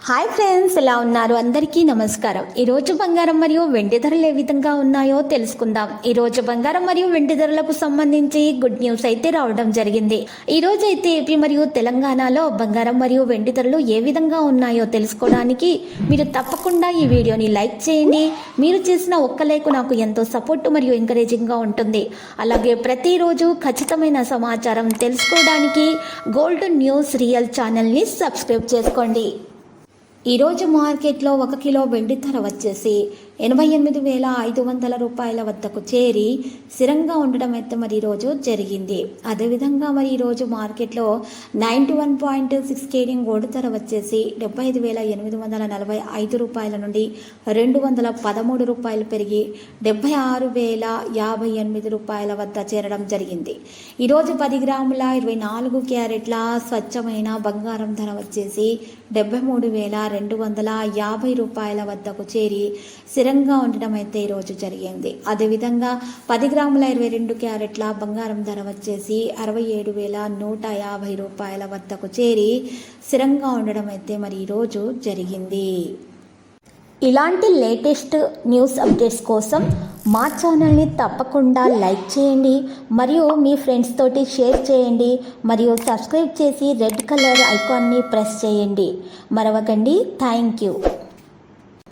Hi friends, ఎలా ఉన్నారు? అందరికీ నమస్కారం. ఈరోజు బంగారం మరియు వెండి ధరలు ఏ విధంగా ఉన్నాయో తెలుసుకుందాం. ఈరోజు బంగారం మరియు వెండి ధరలకు సంబంధించి గుడ్ న్యూస్ అయితే రావడం జరిగింది. ఈరోజు అయితే ఏపీ మరియు తెలంగాణలో బంగారం మరియు వెండి ధరలు ఏ విధంగా ఉన్నాయో తెలుసుకోవడానికి మీరు తప్పకుండా ఈ వీడియోని లైక్ చేయండి. మీరు చేసిన ఒక్క లైక్ నాకు ఎంతో సపోర్ట్ మరియు ఎంకరేజింగ్గా ఉంటుంది. అలాగే ప్రతిరోజు ఖచ్చితమైన సమాచారం తెలుసుకోవడానికి గోల్డ్ న్యూస్ రియల్ ఛానల్ని సబ్స్క్రైబ్ చేసుకోండి. ఈరోజు మార్కెట్లో 1 కిలో వెండి ధర వచ్చేసి 88,500 రూపాయల వద్దకు చేరి స్థిరంగా ఉండడం అయితే మరి ఈరోజు జరిగింది. అదేవిధంగా మరి ఈరోజు మార్కెట్లో 91.6 కేరింగ్ గోల్డ్ ధర వచ్చేసి 75,845 రూపాయల నుండి 213 రూపాయలు పెరిగి 76,058 రూపాయల వద్ద చేరడం జరిగింది. ఈరోజు 10 గ్రాముల 24 క్యారెట్ల స్వచ్ఛమైన బంగారం ధర వచ్చేసి 73,250 రూపాయల వద్దకు చేరి స్థిరంగా ఉండడం అయితే ఈరోజు జరిగింది. అదేవిధంగా 10 గ్రాముల 22 క్యారెట్ల బంగారం ధర వచ్చేసి 67,150 రూపాయల వద్దకు చేరి స్థిరంగా ఉండడం అయితే మరి ఈరోజు జరిగింది. ఇలాంటి లేటెస్ట్ న్యూస్ అప్డేట్స్ కోసం మా ఛానల్ని తప్పకుండా లైక్ చేయండి మరియు మీ ఫ్రెండ్స్ తోటి షేర్ చేయండి మరియు సబ్స్క్రైబ్ చేసి రెడ్ కలర్ ఐకాన్ని ప్రెస్ చేయండి. మరవకండి. Thank you.